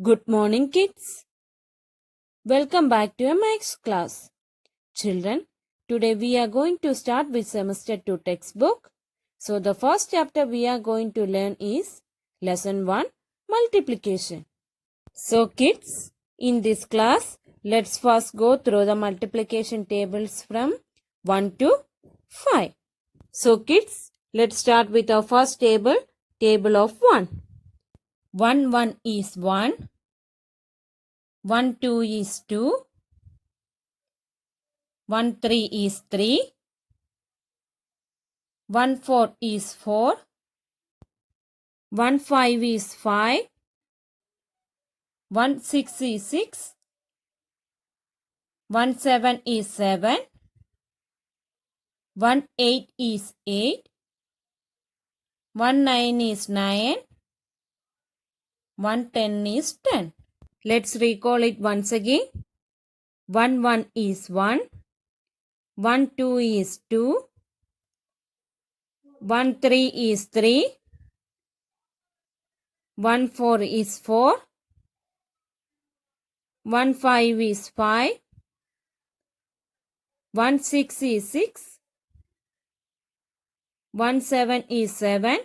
Good morning, kids. Welcome back to a maths class. Children, today we are going to start with semester 2 textbook. So the first chapter we are going to learn is lesson 1, multiplication. So kids, in this class, let's first go through the multiplication tables from 1 to 5. So kids, let's start with our first table, table of 1. 1 1 is 1. 1 2 is 2. 1 3 is 3. 1 4 is 4. 1 5 is 5. 1 6 is 6. 1 7 is 7. 1 8 is 8. 1 9 is 9. 1 10 is 10. Let's recall it once again. 1 1 is 1. 1 2 is 2. 1 3 is 3. 1 4 is 4. 1 5 is 5. 1 6 is 6. 1 7 is 7.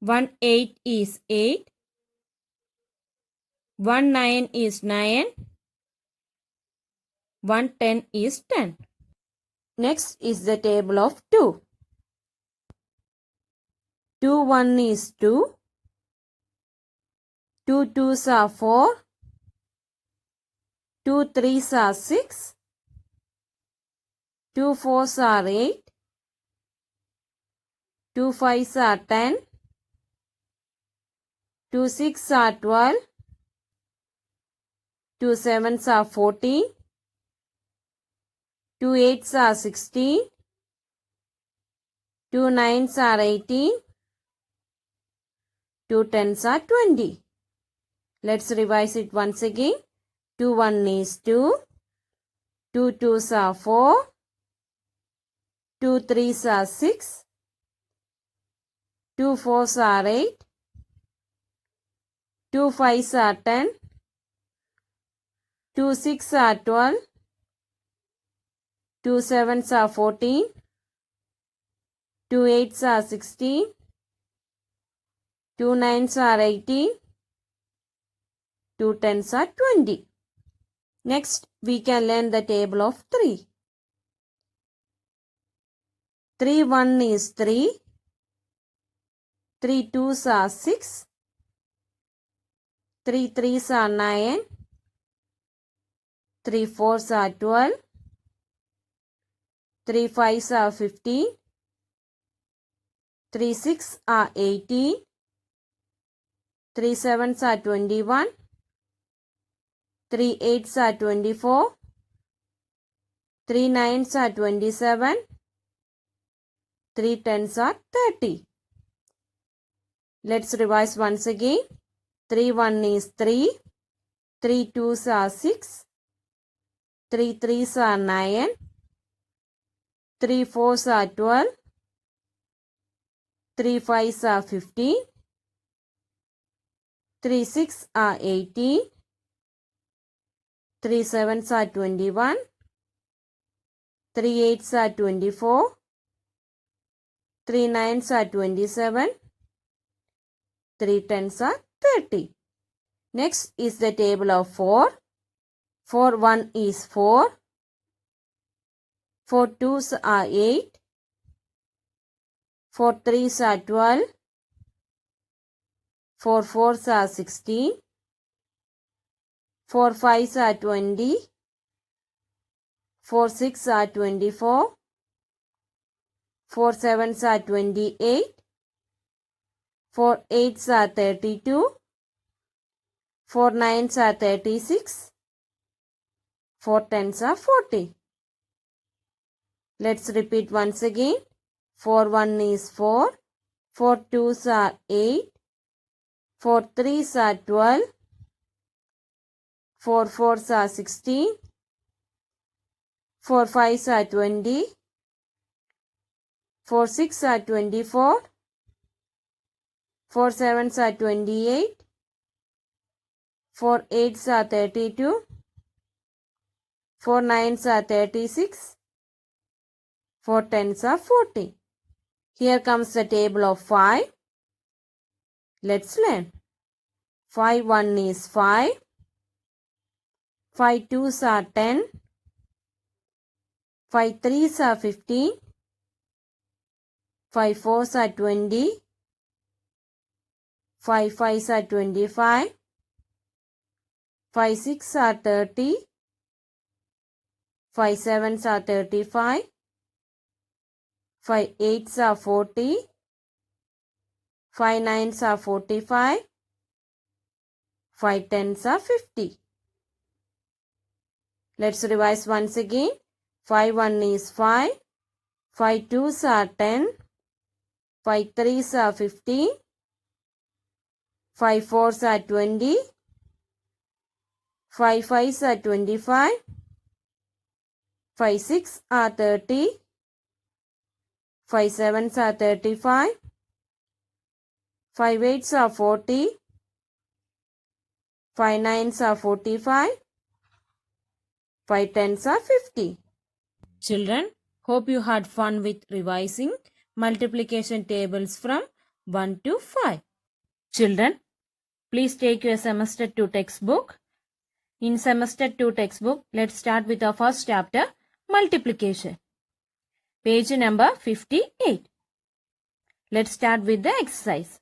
1 8 is 8. 1 9 is 9. 1 10 is 10. Next is the table of 2. 2 1 is 2. 2 2s are 4. 2 3s are 6. 2 4s are 8. 2 5s are 10. 2 6 are 12. 2 7s are 14. 2 8s are 16. 2 9s are 18. 2 10s are 20. Let's revise it once again. 2 1 is 2. 2 2s are 4. 2 3s are 6. 2 4s are 8. 2 5s are 10. 2 6 are 12. 2 7s are 14. 2 8s are 16. 2 9s are 18. 2 10s are 20. Next, we can learn the table of 3. 3 1 is 3. 3 2s are 6. 3 3s are 9. 3 4s are 12. 3 5s are 15. 3 6 are 18. 3 7s are 21. 3 8s are 24. 3 9s are 27. 3 10s are 30. Let's revise once again. 3 1 is 3. 3 2s are 6. 3 3s are 9. 3 4s are 12. 3 5s are 15. 3 6 are 18. 3 7s are 21. 3 8s are 24. 3 9s are 27. 3 10s are 30. Next is the table of 4. 4 1 is 4. 4 2s are 8. 4 3s are 12. 4 4s are 16. 4 5s are 20. 4 6 are 24. 4 7s are 28. 4 8s are 32. 4 9s are 36. 4 10s are 40. Let's repeat once again. 4 1 is 4. 4 2s are 8. 4 3s are 12. 4 4s are 16. 4 5s are 20. 4 6 are 24. 4 7s are 28. 4 8s are 32. 4 9s are 36. 4 10s are 40. Here comes the table of 5. Let's learn. 5 1 is 5. 5 2s are 10. 5 3s are 15. 5 4s are 20. 5 5s are 25. 5 6 are 30. 5 7s are 35. 5 8s are 40. 5 9s are 45. 5 10s are 50. Let's revise once again. 5 1 is 5. 5 2s are 10. 5 3s are 15. 5 4s are 20. 5 5s are 25. 5 6 are 30. 5 7s are 35. 5 8s are 40. 5 9s are 45. 5 10s are 50. Children, hope you had fun with revising multiplication tables from 1 to 5. Children, please take your semester 2 textbook. In semester 2 textbook, let's start with our first chapter, multiplication. Page number 58. Let's start with the exercise.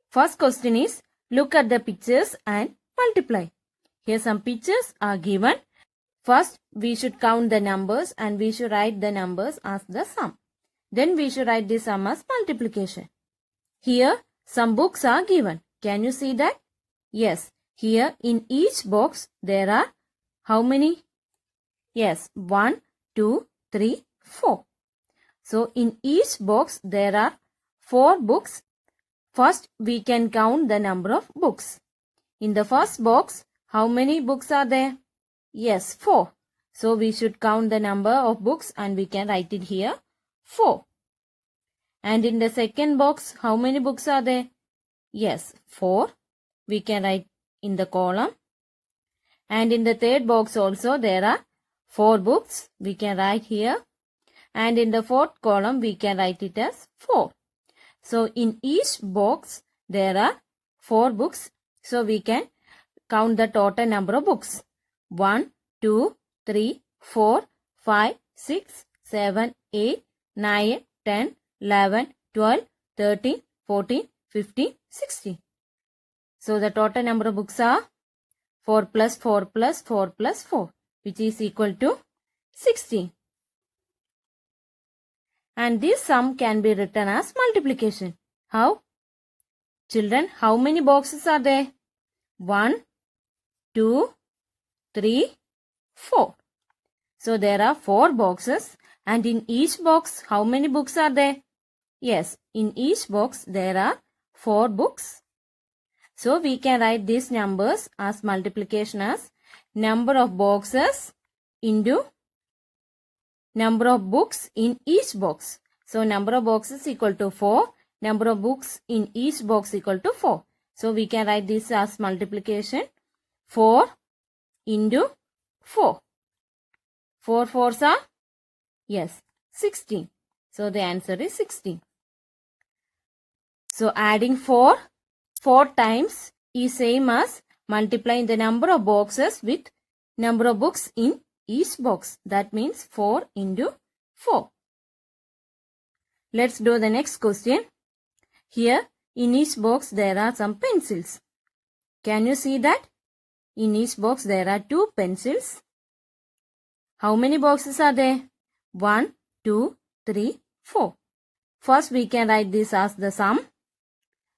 First question is, look at the pictures and multiply. Here some pictures are given. First, we should count the numbers and we should write the numbers as the sum. Then we should write the sum as multiplication. Here, some books are given. Can you see that? Yes. Here, in each box, there are how many? Yes, 1, 2, 3, 4. So, in each box, there are 4 books. First, we can count the number of books. In the first box, how many books are there? Yes, 4. So, we should count the number of books and we can write it here, 4. And in the second box, how many books are there? Yes, 4. We can write in the column. And in the third box also, there are 4 books. We can write here. And in the fourth column, we can write it as 4. So, in each box, there are 4 books. So, we can count the total number of books. 1, 2, 3, 4, 5, 6, 7, 8, 9, 10, 11, 12, 13, 14, 15, 16. So, the total number of books are 4 plus 4 plus 4 plus 4, which is equal to 16. And this sum can be written as multiplication. How? Children, how many boxes are there? 1, 2, 3, 4. So, there are 4 boxes. And in each box, how many books are there? Yes, in each box, there are 4 books. So, we can write these numbers as multiplication as number of boxes into number of books in each box. So, number of boxes equal to 4. Number of books in each box equal to 4. So, we can write this as multiplication 4 into 4. 4 4s are? Yes, 16. So, the answer is 16. So, adding 4 times is same as multiplying the number of boxes with number of books in each box. That means 4 into 4. Let's do the next question. Here, in each box, there are some pencils. Can you see that? In each box, there are 2 pencils. How many boxes are there? 1, 2, 3, 4. First, we can write this as the sum.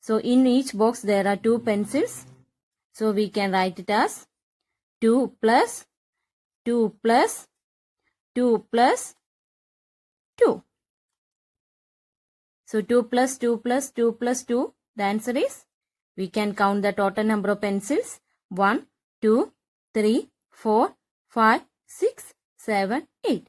So, in each box, there are 2 pencils. So, we can write it as 2 plus 2 plus 2 plus 2. So, 2 plus 2 plus 2 plus 2. The answer is, we can count the total number of pencils. 1, 2, 3, 4, 5, 6, 7, 8.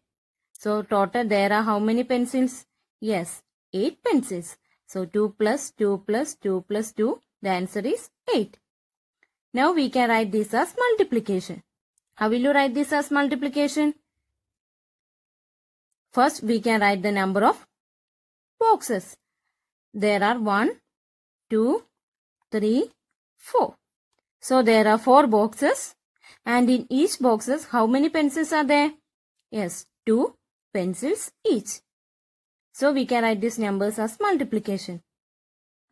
So, total there are how many pencils? Yes, 8 pencils. So, 2 plus 2 plus 2 plus 2. The answer is 8. Now we can write this as multiplication. How will you write this as multiplication? First, we can write the number of boxes. There are 1, 2, 3, 4. So there are 4 boxes. And in each boxes, how many pencils are there? Yes, 2 pencils each. So we can write these numbers as multiplication.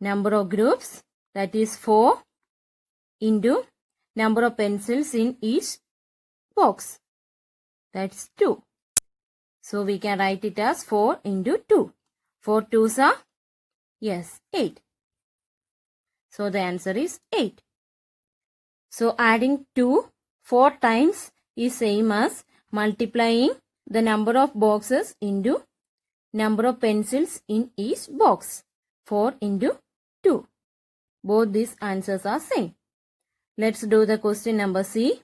Number of groups, that is 4 into number of pencils in each box. That's 2. So we can write it as 4 into 2. 4 twos are, yes, 8. So the answer is 8. So adding 2 4 times is same as multiplying the number of boxes into number of pencils in each box. 4 into 2. Both these answers are same. Let's do the question number C.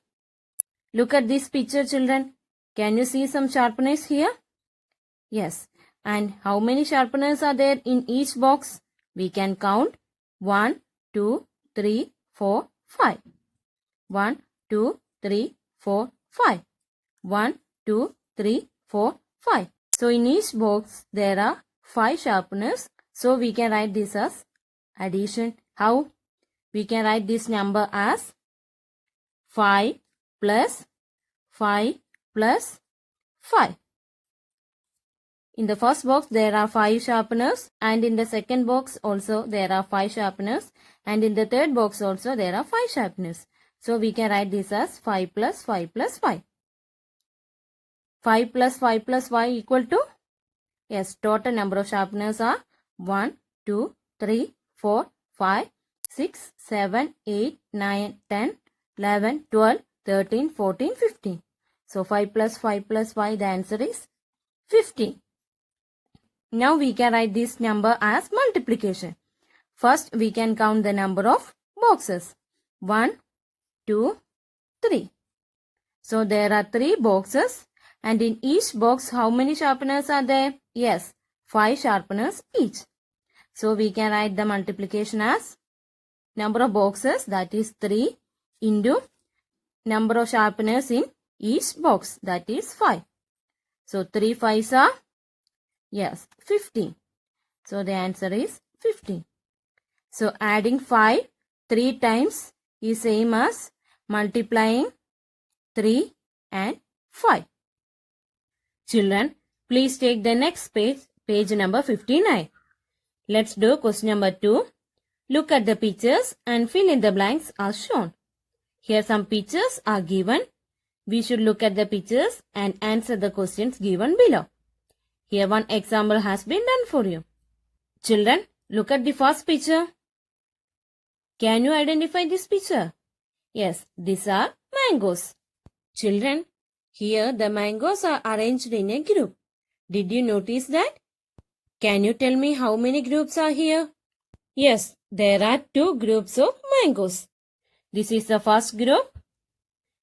Look at this picture, children. Can you see some sharpeners here? Yes. And how many sharpeners are there in each box? We can count 1, 2, 3, 4, 5. 1, 2, 3, 4, 5. 1, 2, 3, 4, 5. So in each box there are 5 sharpeners. So we can write this as addition. How? We can write this number as 5 plus 5 plus 5. In the first box there are 5 sharpeners, and in the second box also there are 5 sharpeners, and in the third box also there are 5 sharpeners. So we can write this as 5 plus 5 plus 5. 5 plus 5 plus 5 equal to? Yes, total number of sharpeners are 1, 2, 3, 4, 5, 6, 7, 8, 9, 10, 11, 12, 13, 14, 15. So 5 plus 5 plus 5, the answer is 15. Now we can write this number as multiplication. First we can count the number of boxes. 1, 2, 3. So there are 3 boxes, and in each box how many sharpeners are there? Yes, 5 sharpeners each. So we can write the multiplication as number of boxes, that is 3, into number of sharpeners in each box, that is 5. So 3 5s are, yes, 15. So the answer is 15. So adding 5 3 times is same as multiplying 3 and 5. Children, please take the next page, page number 59. Let's do question number 2. Look at the pictures and fill in the blanks as shown. Here some pictures are given. We should look at the pictures and answer the questions given below. Here one example has been done for you. Children, look at the first picture. Can you identify this picture? Yes, these are mangoes. Children, here the mangoes are arranged in a group. Did you notice that? Can you tell me how many groups are here? Yes, there are 2 groups of mangoes. This is the first group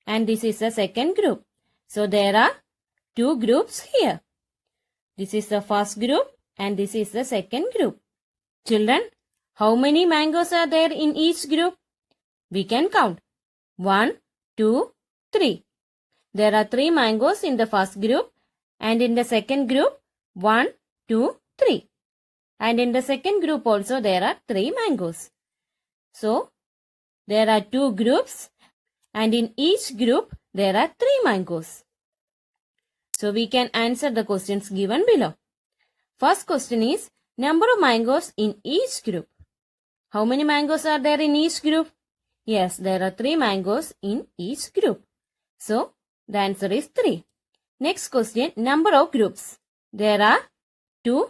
and this is the second group. So there are 2 groups here. This is the first group and this is the second group. Children, how many mangoes are there in each group? We can count. 1, 2, 3. There are 3 mangoes in the first group, and in the second group 1, 2, 3. And in the second group also there are 3 mangoes. So there are 2 groups, and in each group there are 3 mangoes. So we can answer the questions given below. First question is number of mangoes in each group. How many mangoes are there in each group? Yes, there are 3 mangoes in each group. So the answer is 3. Next question, number of groups. There are 2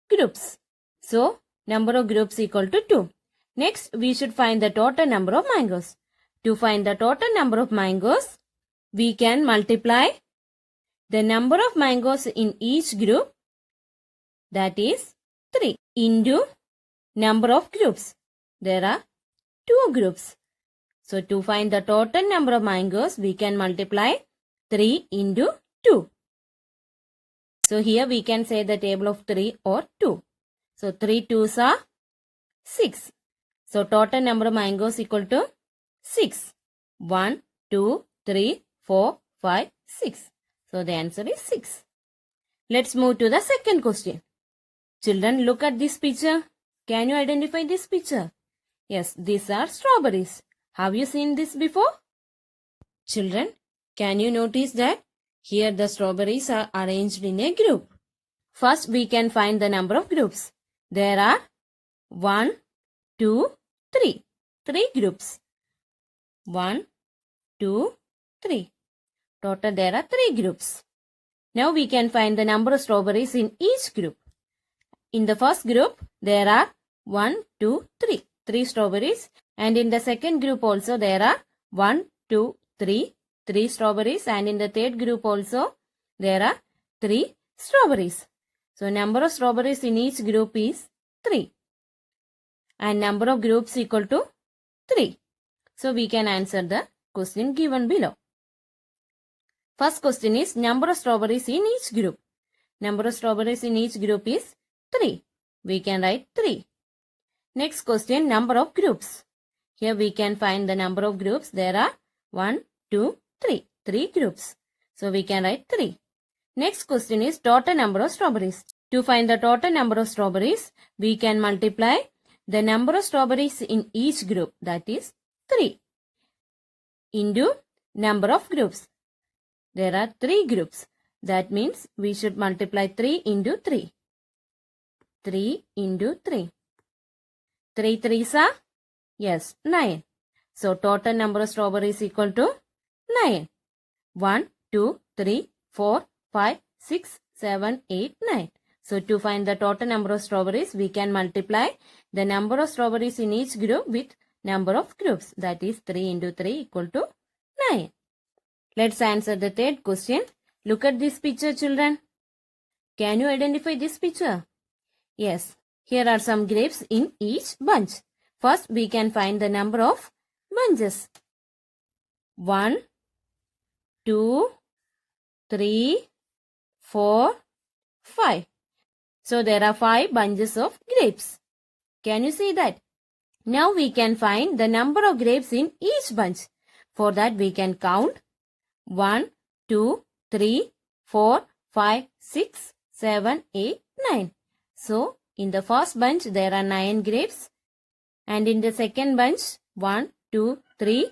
groups. So number of groups equal to 2. Next, we should find the total number of mangoes. To find the total number of mangoes, we can multiply the number of mangoes in each group, that is 3, into number of groups. There are 2 groups. So to find the total number of mangoes, we can multiply 3 into 2. So here we can say the table of 3 or 2. So 3 2s are 6. So total number of mangoes equal to 6. 1, 2, 3, 4, 5, 6. So the answer is 6. Let's move to the second question. Children, look at this picture. Can you identify this picture? Yes, these are strawberries. Have you seen this before? Children, can you notice that here the strawberries are arranged in a group? First, we can find the number of groups. There are 1, 2, 3. 3 groups. 1, 2, 3. Total there are 3 groups. Now we can find the number of strawberries in each group. In the first group, there are 1, 2, 3. 3 strawberries. And in the second group also there are 1, 2, 3. 3 strawberries. And in the third group also there are 3 strawberries. So number of strawberries in each group is 3. And number of groups equal to 3. So we can answer the question given below. First question is number of strawberries in each group. Number of strawberries in each group is 3. We can write 3. Next question, number of groups. Here we can find the number of groups. There are 1, 2, 3. 3 groups. So we can write 3. Next question is total number of strawberries. To find the total number of strawberries, we can multiply the number of strawberries in each group, that is 3, into number of groups. There are 3 groups. That means we should multiply 3 into 3. 3 into 3. 3 3s are? Yes, 9. So total number of strawberries equal to 9. 1, 2, 3, 4, 5, 6, 7, 8, 9. So to find the total number of strawberries, we can multiply the number of strawberries in each group with number of groups. That is 3 into 3 equal to 9. Let's answer the third question. Look at this picture, children. Can you identify this picture? Yes. Here are some grapes in each bunch. First, we can find the number of bunches. 1, 2, 3, 4, 5. So there are 5 bunches of grapes. Can you see that? Now we can find the number of grapes in each bunch. For that we can count 1, 2, 3, 4, 5, 6, 7, 8, 9. So in the first bunch there are 9 grapes. And in the second bunch 1, 2, 3,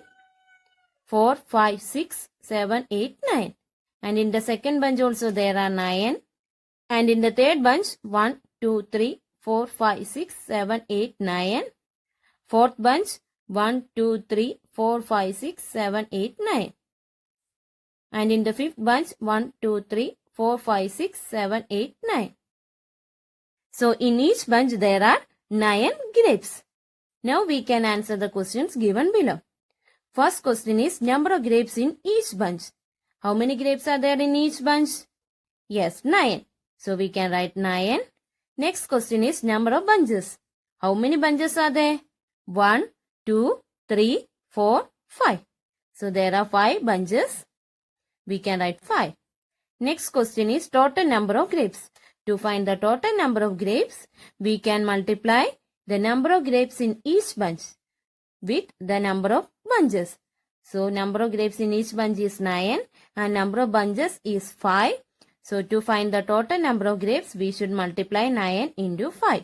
4, 5, 6, 7, 8, 9. And in the second bunch also there are 9. And in the third bunch 1, 2, 3, 4, 5, 6, 7, 8, 9. Fourth bunch 1, 2, 3, 4, 5, 6, 7, 8, 9. And in the fifth bunch 1, 2, 3, 4, 5, 6, 7, 8, 9. So in each bunch there are 9 grapes. Now we can answer the questions given below. First question is number of grapes in each bunch. How many grapes are there in each bunch? Yes, 9. So we can write 9. Next question is number of bunches. How many bunches are there? 1, 2, 3, 4, 5. So there are 5 bunches. We can write 5. Next question is total number of grapes. To find the total number of grapes, we can multiply the number of grapes in each bunch with the number of bunches. So number of grapes in each bunch is 9 and number of bunches is 5. So to find the total number of grapes, we should multiply 9 into 5.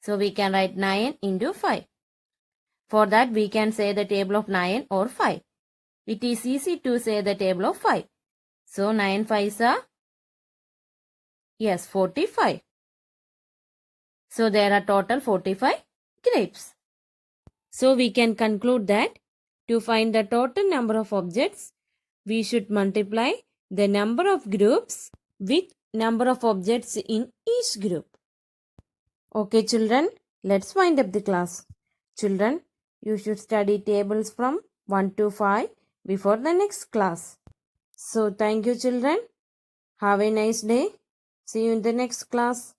So we can write 9 into 5. For that we can say the table of 9 or 5. It is easy to say the table of 5. So 9 5s are, yes, 45. So there are total 45 grapes. So we can conclude that to find the total number of objects, we should multiply the number of groups with number of objects in each group. Okay children, let's wind up the class. Children, you should study tables from 1 to 5 before the next class. So thank you children. Have a nice day. See you in the next class.